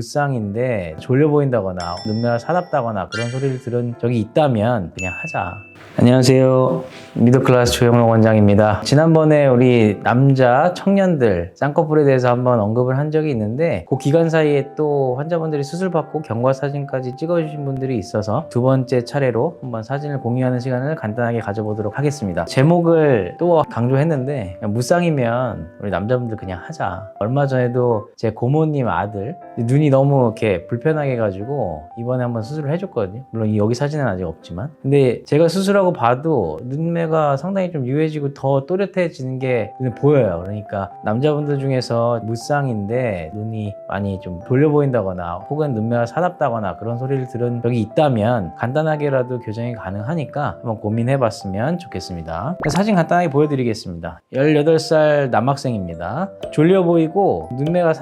무쌍인데 졸려 보인다거나 눈매가 사납다거나 그런 소리를 들은 적이 있다면 그냥 하자. 안녕하세요. 미들클래스 조영록 원장입니다. 지난번에 우리 남자 청년들 쌍꺼풀에 대해서 한번 언급을 한 적이 있는데 그 기간 사이에 또 환자분들이 수술받고 경과 사진까지 찍어주신 분들이 있어서 두 번째 차례로 한번 사진을 공유하는 시간을 간단하게 가져보도록 하겠습니다. 제목을 또 강조했는데 그냥 무쌍이면 우리 남자분들 그냥 하자. 얼마 전에도 제 고모님 아들 눈이 너무 이렇게 불편하게 해가지고 이번에 한번 수술을 해줬거든요. 물론 여기 사진은 아직 없지만 근데 제가 수술하고 봐도 눈매가 상당히 좀 유해지고 더 또렷해지는 게 눈에 보여요. 그러니까 남자분들 중에서 무쌍인데 눈이 많이 좀 돌려 보인다거나 혹은 눈매가 사납다거나 그런 소리를 들은 적이 있다면 간단하게라도 교정이 가능하니까 한번 고민해봤으면 좋겠습니다. 사진 간단하게 보여드리겠습니다. 18살 남학생입니다. 졸려 보이고 눈매가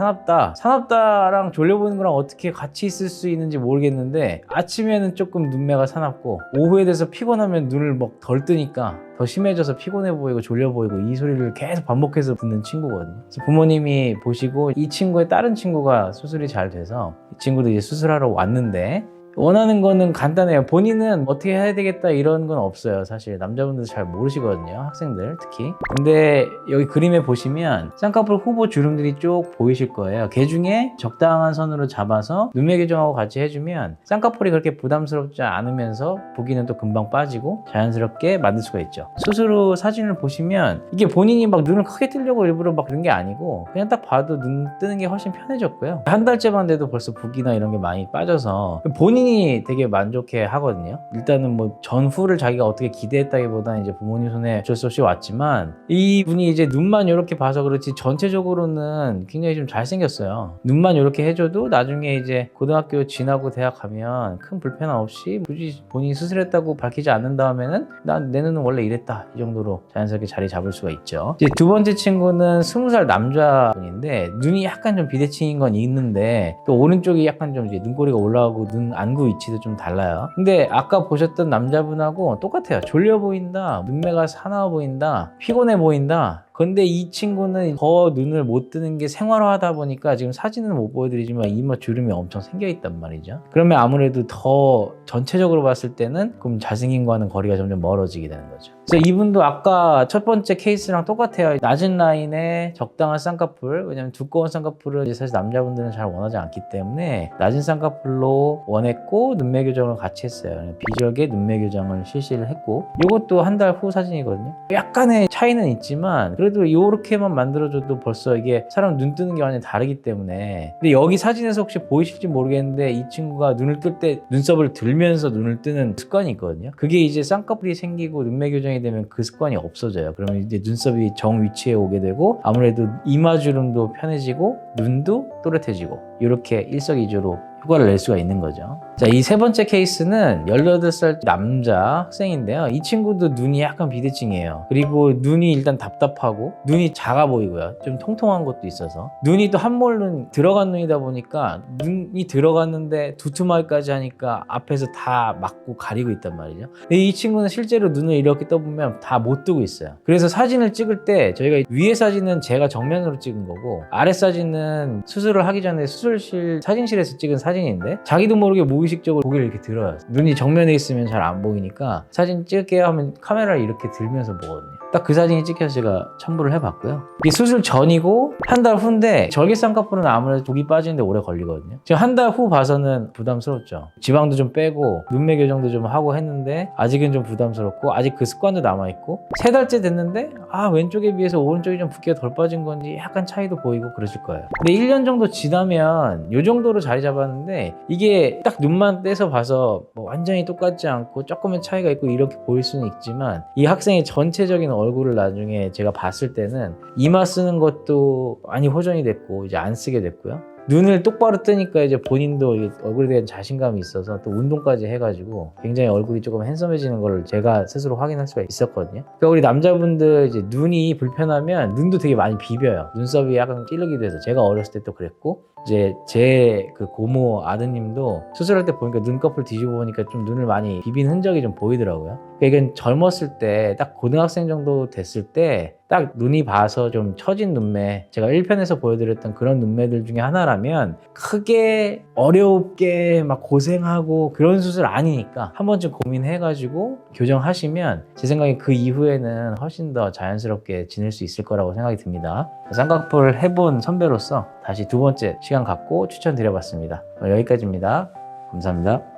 사납다랑 졸려 보이는 거랑 어떻게 같이 있을 수 있는지 모르겠는데 아침에는 조금 눈매가 사납고 오후에 돼서 피곤하면 눈을 막 덜 뜨니까 더 심해져서 피곤해 보이고 졸려 보이고 이 소리를 계속 반복해서 듣는 친구거든요. 그래서 부모님이 보시고 이 친구의 다른 친구가 수술이 잘 돼서 이 친구도 이제 수술하러 왔는데 원하는 거는 간단해요. 본인은 어떻게 해야 되겠다 이런 건 없어요. 사실 남자분들 잘 모르시거든요. 학생들 특히. 근데 여기 그림에 보시면 쌍꺼풀 후보 주름들이 쭉 보이실 거예요. 그 중에 적당한 선으로 잡아서 눈매 교정하고 같이 해주면 쌍꺼풀이 그렇게 부담스럽지 않으면서 붓기는 또 금방 빠지고 자연스럽게 만들 수가 있죠. 수술 후 사진을 보시면 이게 본인이 막 눈을 크게 뜨려고 일부러 막 그런 게 아니고 그냥 딱 봐도 눈 뜨는 게 훨씬 편해졌고요. 한 달째만 돼도 벌써 붓기나 이런 게 많이 빠져서 본인이 되게 만족해 하거든요. 일단은 뭐 전후를 자기가 어떻게 기대했다기보다는 이제 부모님 손에 어쩔 수 없이 왔지만 이분이 이제 눈만 이렇게 봐서 그렇지 전체적으로는 굉장히 좀 잘생겼어요. 눈만 이렇게 해줘도 나중에 이제 고등학교 지나고 대학 가면 큰 불편함 없이 굳이 본인이 수술했다고 밝히지 않는 다음에는 난 내 눈은 원래 이랬다 이 정도로 자연스럽게 자리 잡을 수가 있죠. 이제 두 번째 친구는 20살 남자분인데 눈이 약간 좀 비대칭인 건 있는데 또 오른쪽이 약간 좀 이제 눈꼬리가 올라가고 눈 안구 위치도 좀 달라요. 근데 아까 보셨던 남자분하고 똑같아요. 졸려 보인다, 눈매가 사나워 보인다, 피곤해 보인다. 근데 이 친구는 더 눈을 못 뜨는 게 생활화하다 보니까 지금 사진은 못 보여드리지만 이마 주름이 엄청 생겨 있단 말이죠. 그러면 아무래도 더 전체적으로 봤을 때는 그럼 잘생긴 거와는 거리가 점점 멀어지게 되는 거죠. 그래서 이분도 아까 첫 번째 케이스랑 똑같아요. 낮은 라인에 적당한 쌍꺼풀, 왜냐면 두꺼운 쌍꺼풀을 사실 남자분들은 잘 원하지 않기 때문에 낮은 쌍꺼풀로 원했고 눈매 교정을 같이 했어요. 비절개 눈매 교정을 실시를 했고 이것도 한 달 후 사진이거든요. 약간의 차이는 있지만 그래도 이렇게만 만들어줘도 벌써 이게 사람 눈 뜨는 게 완전히 다르기 때문에 근데 여기 사진에서 혹시 보이실지 모르겠는데 이 친구가 눈을 뜰 때 눈썹을 들면서 눈을 뜨는 습관이 있거든요. 그게 이제 쌍꺼풀이 생기고 눈매 교정이 되면 그 습관이 없어져요. 그러면 이제 눈썹이 정 위치에 오게 되고 아무래도 이마주름도 편해지고 눈도 또렷해지고 이렇게 일석이조로 효과를 낼 수가 있는 거죠. 자, 이 세 번째 케이스는 18살 남자 학생인데요. 이 친구도 눈이 약간 비대칭이에요. 그리고 눈이 일단 답답하고 눈이 작아 보이고요. 좀 통통한 것도 있어서 눈이 또 한몰눈 들어간 눈이다 보니까 눈이 들어갔는데 두툼하기까지 하니까 앞에서 다 막고 가리고 있단 말이죠. 근데 이 친구는 실제로 눈을 이렇게 떠보면 다 못 뜨고 있어요. 그래서 사진을 찍을 때 저희가 위에 사진은 제가 정면으로 찍은 거고 아래 사진은 수술을 하기 전에 수술실 사진실에서 찍은 사진인데 자기도 모르게 무의식적으로 고개를 이렇게 들어요. 눈이 정면에 있으면 잘 안 보이니까 사진 찍을게요 하면 카메라를 이렇게 들면서 보거든요. 딱 그 사진이 찍혀서 제가 첨부를 해봤고요. 이게 수술 전이고 한 달 후인데 절개 쌍꺼풀은 아무래도 붓기 빠지는데 오래 걸리거든요. 지금 한 달 후 봐서는 부담스럽죠. 지방도 좀 빼고 눈매 교정도 좀 하고 했는데 아직은 좀 부담스럽고 아직 그 습관도 남아있고 3달째 됐는데 왼쪽에 비해서 오른쪽이 좀 붓기가 덜 빠진 건지 약간 차이도 보이고 그러실 거예요. 근데 1년 정도 지나면 이 정도로 자리 잡았는데 이게 딱 눈만 떼서 봐서 뭐 완전히 똑같지 않고 조금의 차이가 있고 이렇게 보일 수는 있지만 이 학생의 전체적인 얼굴을 나중에 제가 봤을 때는 이마 쓰는 것도 많이 호전이 됐고 이제 안 쓰게 됐고요. 눈을 똑바로 뜨니까 이제 본인도 얼굴에 대한 자신감이 있어서 또 운동까지 해가지고 굉장히 얼굴이 조금 핸섬해지는 걸 제가 스스로 확인할 수가 있었거든요. 그러니까 우리 남자분들 이제 눈이 불편하면 눈도 되게 많이 비벼요. 눈썹이 약간 찌르기도 해서 제가 어렸을 때 또 그랬고 이제 제 그 고모 아드님도 수술할 때 보니까 눈꺼풀 뒤집어 보니까 좀 눈을 많이 비빈 흔적이 좀 보이더라고요. 그러니까 이건 젊었을 때 딱 고등학생 정도 됐을 때 딱 눈이 봐서 좀 처진 눈매, 제가 1편에서 보여드렸던 그런 눈매들 중에 하나라면 크게 어렵게 막 고생하고 그런 수술 아니니까 한 번쯤 고민해가지고 교정하시면 제 생각에 그 이후에는 훨씬 더 자연스럽게 지낼 수 있을 거라고 생각이 듭니다. 쌍꺼풀 해본 선배로서 다시 두 번째 시간 갖고 추천드려봤습니다. 여기까지입니다. 감사합니다.